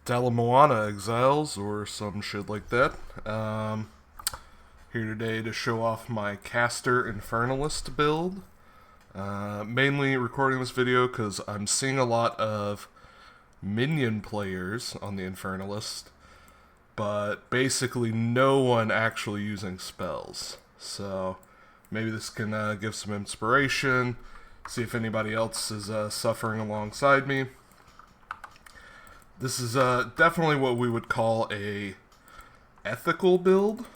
Moana Exiles or some shit like that. Here today to show off my caster Infernalist build. Mainly recording this video because I'm seeing a lot of minion players on the Infernalist, but basically no one actually using spells. So maybe this can give some inspiration, see if anybody else is suffering alongside me. This is definitely what we would call a ethical build.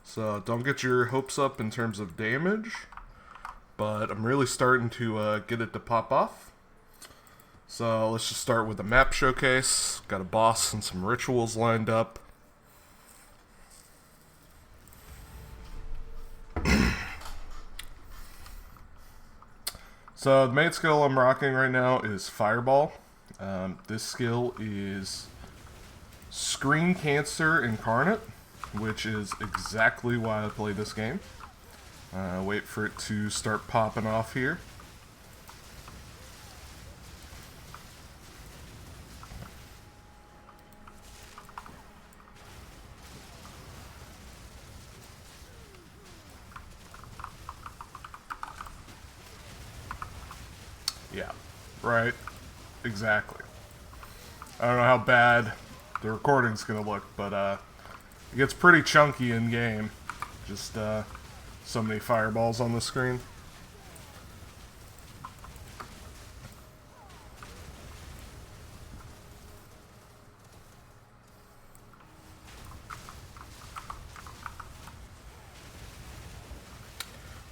So don't get your hopes up in terms of damage, but I'm really starting to get it to pop off. So let's just start with the map showcase. Got a boss and some rituals lined up. So the main skill I'm rocking right now is Fireball. This skill is Screen Cancer Incarnate, which is exactly why I play this game. Wait for it to start popping off here. Yeah, right, exactly. I don't know how bad the recording's gonna look, but it gets pretty chunky in game. Just so many fireballs on the screen.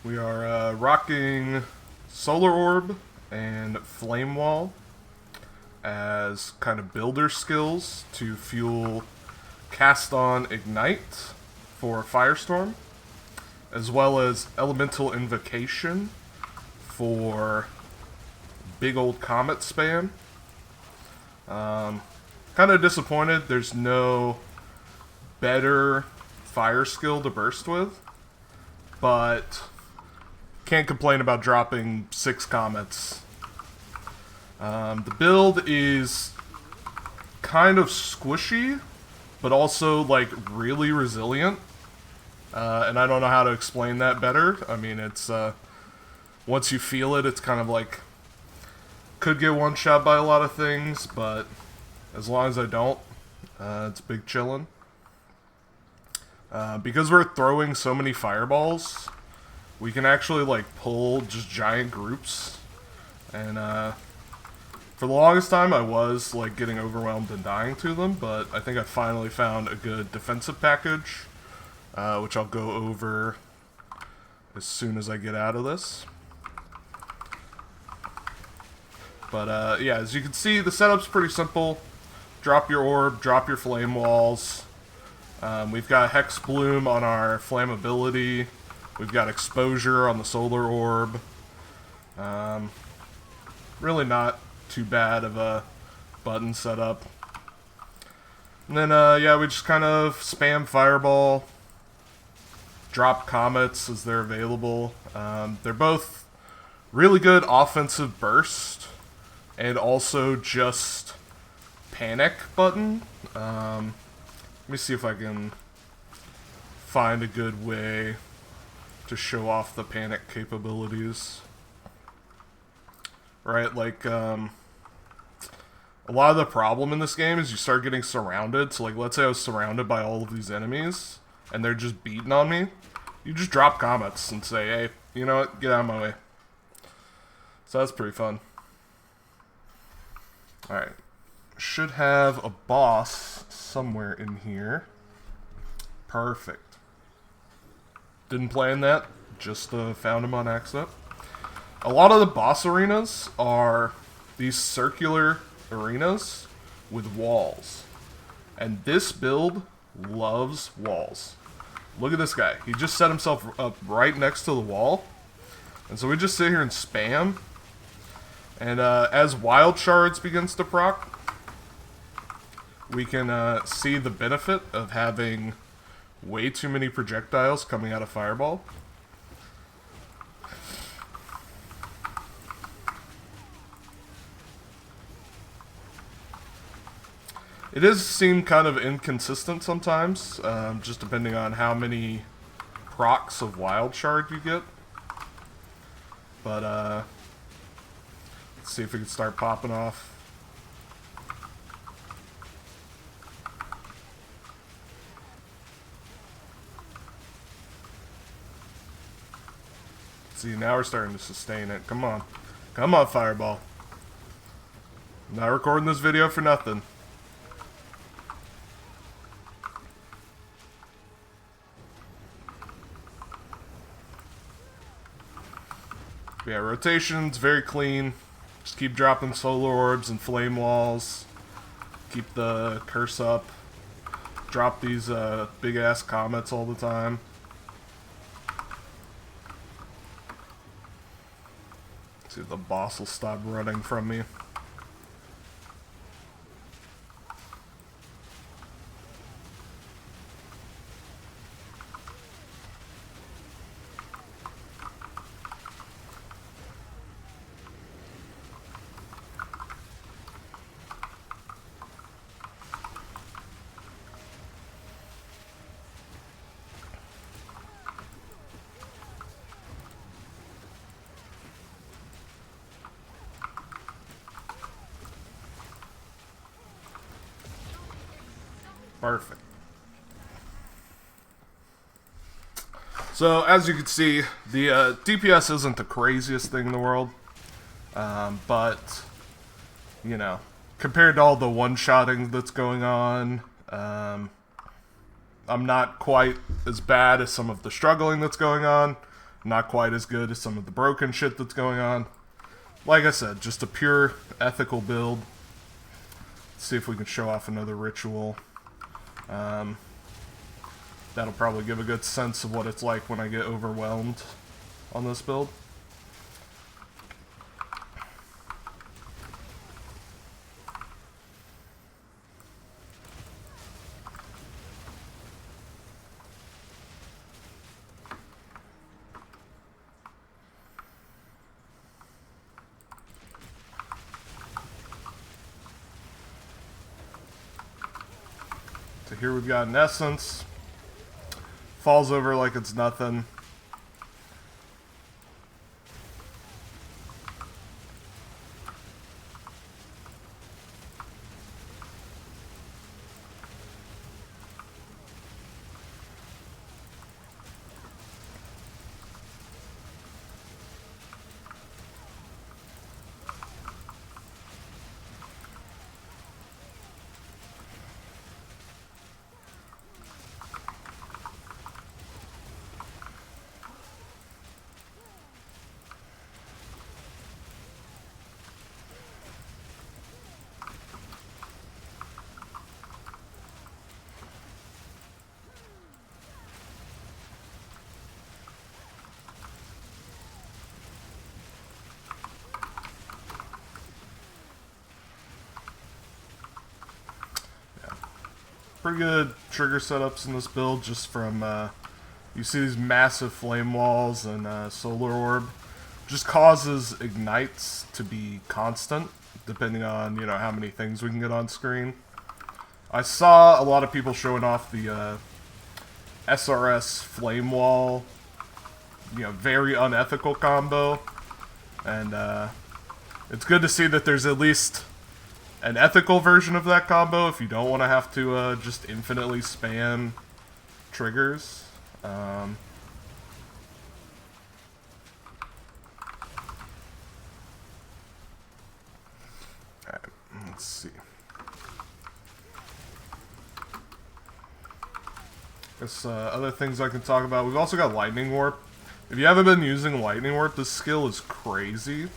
We are rocking Solar Orb and Flame Wall as kind of builder skills to fuel Cast on Ignite for Firestorm, as well as Elemental Invocation for big old comet spam. Kind of disappointed there's no better fire skill to burst with, but can't complain about dropping 6 comets. The build is kind of squishy, but also like really resilient. And I don't know how to explain that better. I mean, it's once you feel it, it's kind of like could get one shot by a lot of things, but as long as I don't, it's big chillin'. Because we're throwing so many fireballs, we can actually like pull just giant groups, and for the longest time I was like getting overwhelmed and dying to them, but I think I finally found a good defensive package, which I'll go over as soon as I get out of this. But yeah, as you can see, the setup's pretty simple. Drop your orb, drop your flame walls. We've got Hex Bloom on our flammability. We've got exposure on the solar orb. Really not too bad of a button setup. And then, yeah, we just kind of spam Fireball, drop comets as they're available. They're both really good offensive burst, and also just panic button. Let me see if I can find a good way to show off the panic capabilities. Right, like, a lot of the problem in this game is you start getting surrounded. So, like, let's say I was surrounded by all of these enemies, and they're just beating on me. You just drop comets and say, hey, you know what, get out of my way. So that's pretty fun. Alright. Should have a boss somewhere in here. Perfect. Didn't plan that, just found him on accident. A lot of the boss arenas are these circular arenas with walls. And this build loves walls. Look at this guy. He just set himself up right next to the wall. And so we just sit here and spam. And as Wild Shards begins to proc, we can see the benefit of having way too many projectiles coming out of Fireball. It does seem kind of inconsistent sometimes, just depending on how many procs of Wild Shard you get. But, let's see if we can start popping off. See, now we're starting to sustain it. Come on. Come on, Fireball. I'm not recording this video for nothing. Yeah, rotation's very clean. Just keep dropping solar orbs and flame walls. Keep the curse up. Drop these big-ass comets all the time. See if the boss will stop running from me. Perfect. So, as you can see, the DPS isn't the craziest thing in the world. But, you know, compared to all the one-shotting that's going on, I'm not quite as bad as some of the struggling that's going on. Not quite as good as some of the broken shit that's going on. Like I said, just a pure ethical build. Let's see if we can show off another ritual. That'll probably give a good sense of what it's like when I get overwhelmed on this build. So here we've got an essence. Falls over like it's nothing. Pretty good trigger setups in this build, just from, you see these massive flame walls and solar orb. Just causes ignites to be constant, depending on, you know, how many things we can get on screen. I saw a lot of people showing off the SRS flame wall, you know, very unethical combo. And it's good to see that there's at least an ethical version of that combo if you don't want to have to just infinitely spam triggers. Alright, let's see. Guess other things I can talk about. We've also got Lightning Warp. If you haven't been using Lightning Warp, this skill is crazy.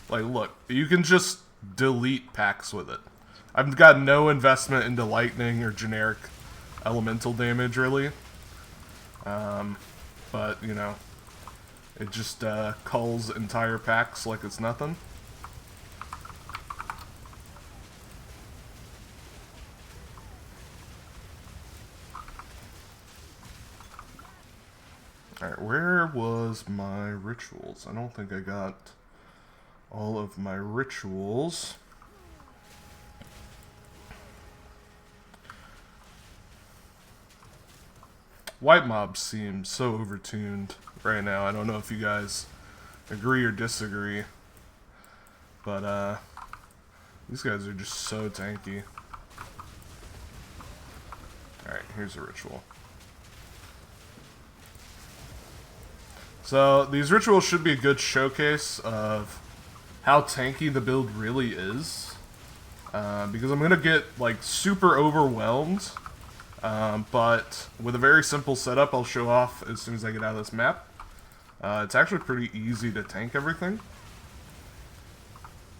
Like, look, you can just delete packs with it. I've got no investment into lightning or generic elemental damage, really. But, you know, it just culls entire packs like it's nothing. Alright, where was my rituals? I don't think I got all of my rituals. white mobs seem so overtuned right now. I don't know if you guys agree or disagree, but these guys are just so tanky. Alright, here's a ritual. So, these rituals should be a good showcase of how tanky the build really is. Because I'm going to get, like, super overwhelmed. But with a very simple setup I'll show off as soon as I get out of this map. It's actually pretty easy to tank everything.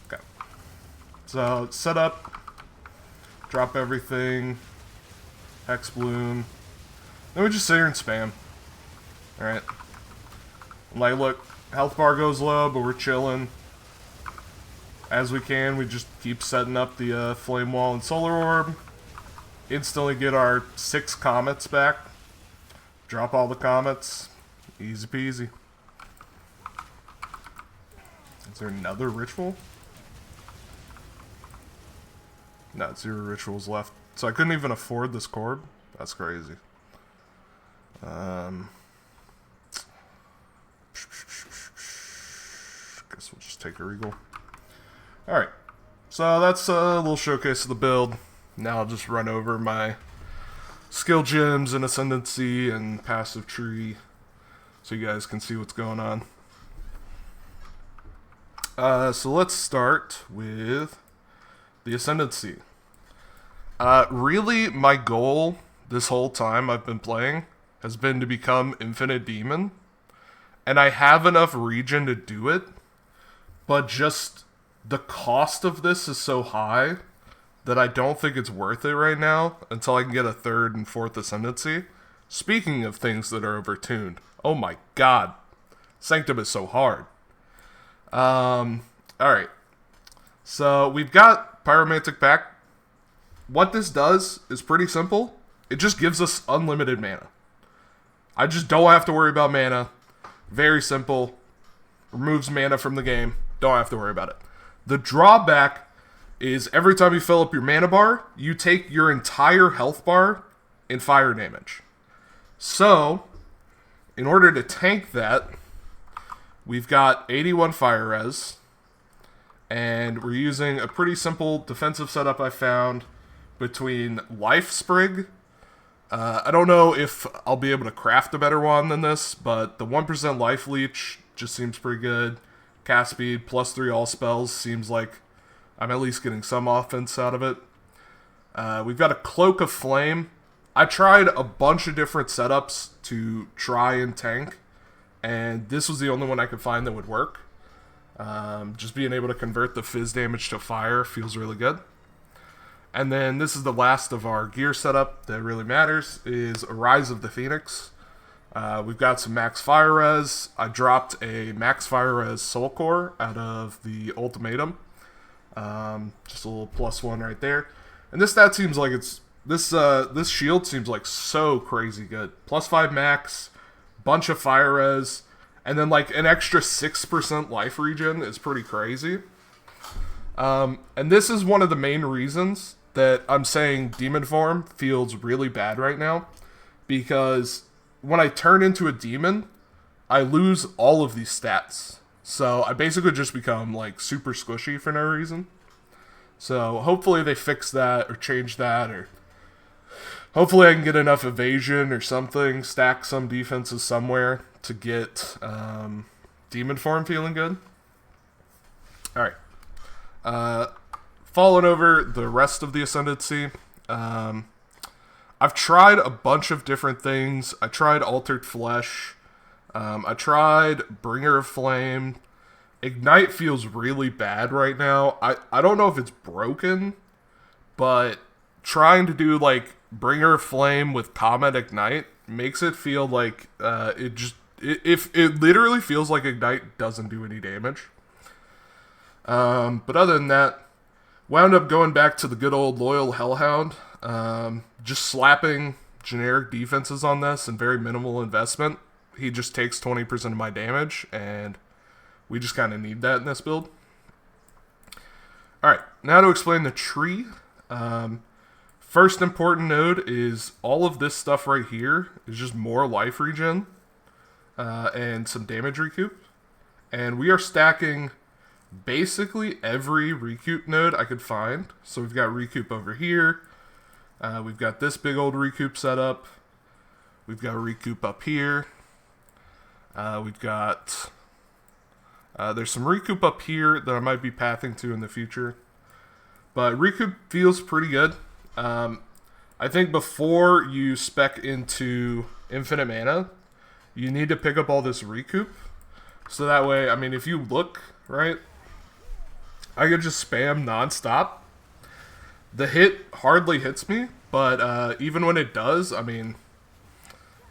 Okay. So, set up, drop everything, Hex Bloom. Then we just sit here and spam. Alright. Like, look, health bar goes low, but we're chilling. As we can, we just keep setting up the Flame Wall and Solar Orb. Instantly get our 6 comets back. Drop all the comets. Easy peasy. Is there another ritual? No, 0 rituals left. So I couldn't even afford this cord? That's crazy. Guess we'll just take a Regal. Alright. So that's a little showcase of the build. Now I'll just run over my skill gems and ascendancy and passive tree so you guys can see what's going on. So let's start with the ascendancy. Really, my goal this whole time I've been playing has been to become Infinite Demon. And I have enough regen to do it, but just the cost of this is so high that I don't think it's worth it right now until I can get a 3rd and 4th ascendancy. Speaking of things that are overtuned, oh my god, Sanctum is so hard. Alright, so we've got Pyromantic back. What this does is pretty simple. It just gives us unlimited mana. I just don't have to worry about mana. Very simple. Removes mana from the game. Don't have to worry about it. The drawback is every time you fill up your mana bar, you take your entire health bar in fire damage. So, in order to tank that, we've got 81 fire res. And we're using a pretty simple defensive setup I found between Life Sprig. I don't know if I'll be able to craft a better one than this, but the 1% Life Leech just seems pretty good. Cast speed, +3 all spells, seems like I'm at least getting some offense out of it. We've got a Cloak of Flame. I tried a bunch of different setups to try and tank, and this was the only one I could find that would work. Just being able to convert the fizz damage to fire feels really good. And then this is the last of our gear setup that really matters, is Rise of the Phoenix. We've got some max fire res. I dropped a max fire res soul core out of the ultimatum. Just a little +1 right there. And this stat seems like it's this shield seems like so crazy good. +5 max, bunch of fire res, and then like an extra 6% life regen is pretty crazy. And this is one of the main reasons that I'm saying demon form feels really bad right now, because when I turn into a demon, I lose all of these stats. So I basically just become like super squishy for no reason. So hopefully they fix that or change that, or hopefully I can get enough evasion or something, stack some defenses somewhere to get demon form feeling good. Alright. Falling over the rest of the ascendancy. I've tried a bunch of different things. I tried Altered Flesh. I tried Bringer of Flame. Ignite feels really bad right now. I don't know if it's broken, but trying to do like Bringer of Flame with Comet Ignite makes it feel like it literally feels like Ignite doesn't do any damage. But other than that, wound up going back to the good old loyal Hellhound. Just slapping generic defenses on this and very minimal investment. He just takes 20% of my damage, and we just kind of need that in this build. Alright, now to explain the tree. First important node is all of this stuff right here is just more life regen and some damage recoup. And we are stacking basically every recoup node I could find. So we've got recoup over here. We've got this big old recoup set up. We've got recoup up here. We've got... there's some recoup up here that I might be pathing to in the future. But recoup feels pretty good. I think before you spec into infinite mana, you need to pick up all this recoup. So that way, I mean, if you look, right, I could just spam nonstop. The hit hardly hits me, but even when it does, I mean,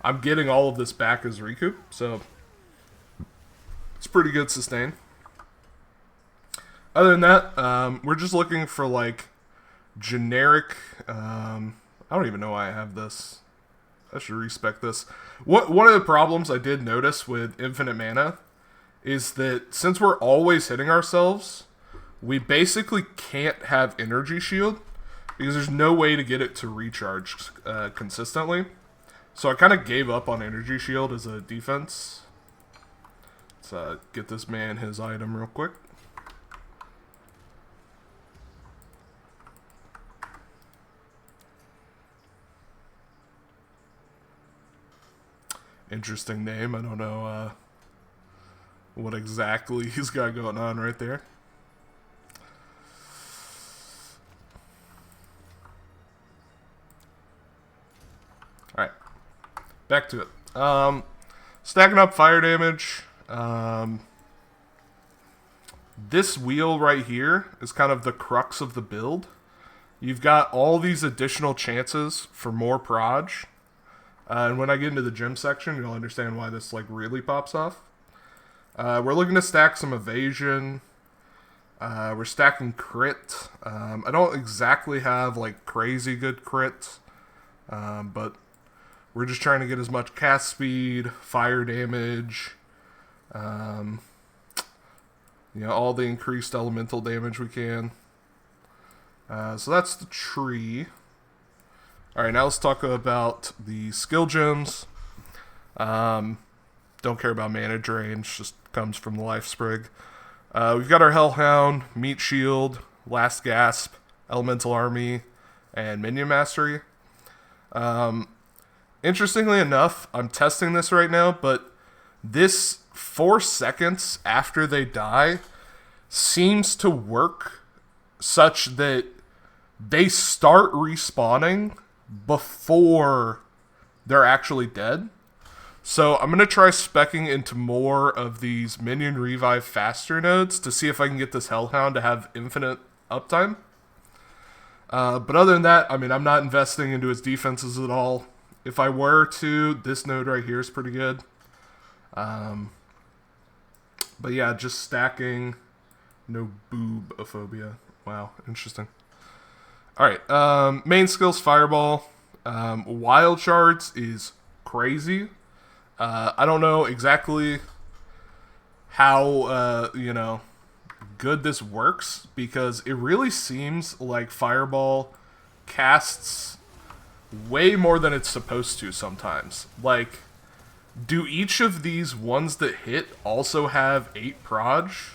I'm getting all of this back as recoup, so it's pretty good sustain. Other than that, we're just looking for, like, generic, I don't even know why I have this. I should respec this. One of the problems I did notice with infinite mana is that since we're always hitting ourselves, we basically can't have energy shield because there's no way to get it to recharge consistently. So I kind of gave up on energy shield as a defense. Let's get this man his item real quick. Interesting name. I don't know what exactly he's got going on right there. Alright. Back to it. Stacking up fire damage. This wheel right here is kind of the crux of the build. You've got all these additional chances for more proj. And when I get into the gym section, you'll understand why this like really pops off. We're looking to stack some evasion. We're stacking crit. I don't exactly have like crazy good crit, but we're just trying to get as much cast speed, fire damage, you know, all the increased elemental damage we can. So that's the tree. Alright, now let's talk about the skill gems. Don't care about mana drain, just comes from the life sprig. We've got our Hellhound, Meat Shield, Last Gasp, Elemental Army, and Minion Mastery. Interestingly enough, I'm testing this right now, but this 4 seconds after they die seems to work such that they start respawning before they're actually dead. So I'm going to try speccing into more of these minion revive faster nodes to see if I can get this Hellhound to have infinite uptime. But other than that, I mean, I'm not investing into his defenses at all. If I were to, this node right here is pretty good. But yeah, just stacking. No boobophobia. Wow, interesting. Alright, main skills, Fireball. Wild Shards is crazy. I don't know exactly how, you know, good this works, because it really seems like Fireball casts way more than it's supposed to sometimes. Like, do each of these ones that hit also have 8 proj?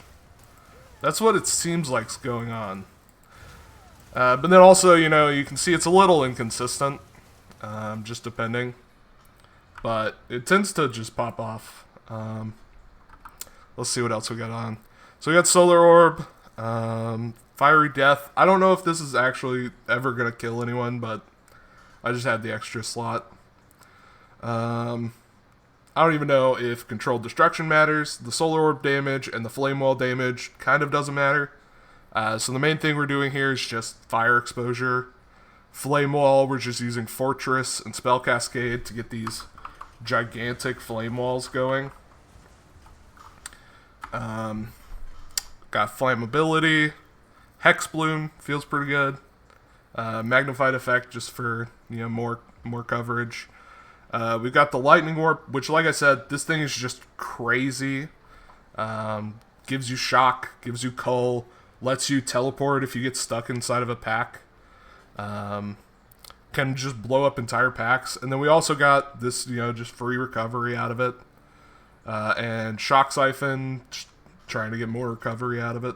That's what it seems like's going on. But then also, you know, you can see it's a little inconsistent, just depending. But it tends to just pop off. Let's see what else we got on. So we got Solar Orb, Fiery Death. I don't know if this is actually ever going to kill anyone, but I just had the extra slot. I don't even know if Controlled Destruction matters. The Solar Orb damage and the Flame Wall damage kind of doesn't matter. So the main thing we're doing here is just fire exposure. Flame Wall, we're just using Fortress and Spell Cascade to get these gigantic flame walls going. Got Flammability. Hex Bloom feels pretty good. Magnified Effect just for, you know, more coverage. We've got the Lightning Warp, which, like I said, this thing is just crazy. Gives you shock, gives you cull, lets you teleport if you get stuck inside of a pack. can just blow up entire packs. And then we also got this, just free recovery out of it. And Shock Siphon, trying to get more recovery out of it.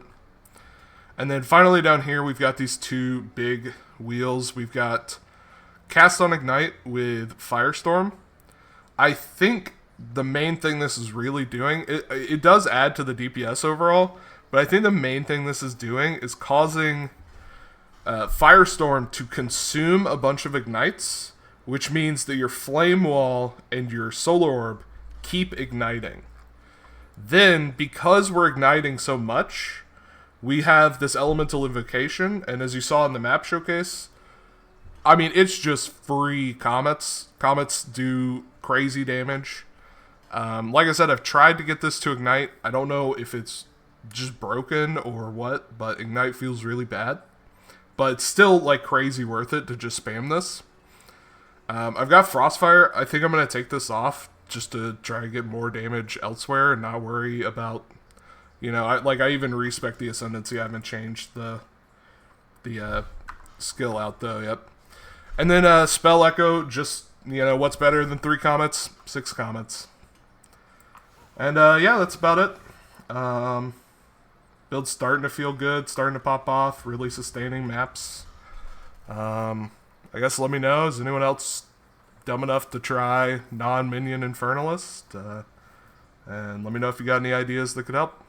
And then finally down here, we've got these two big wheels. We've got Cast on Ignite with Firestorm. I think the main thing this is really doing, it does add to the DPS overall, but I think the main thing this is doing is causing Firestorm to consume a bunch of ignites, which means that your Flame Wall and your Solar Orb keep igniting. Then, because we're igniting so much, we have this Elemental Invocation, and as you saw in the map showcase, I mean, it's just free Comets. Comets do crazy damage. Like I said, I've tried to get this to Ignite. I don't know if it's just broken or what, but Ignite feels really bad. But it's still, like, crazy worth it to just spam this. I've got Frostfire. I think I'm going to take this off just to try to get more damage elsewhere and not worry about, I even respec the Ascendancy. I haven't changed the skill out, though, yep. And then Spell Echo, just, what's better than 3 Comets? 6 Comets. And, yeah, that's about it. Build's starting to feel good, starting to pop off, really sustaining maps. I guess let me know, is anyone else dumb enough to try non-minion Infernalist? And let me know if you got any ideas that could help.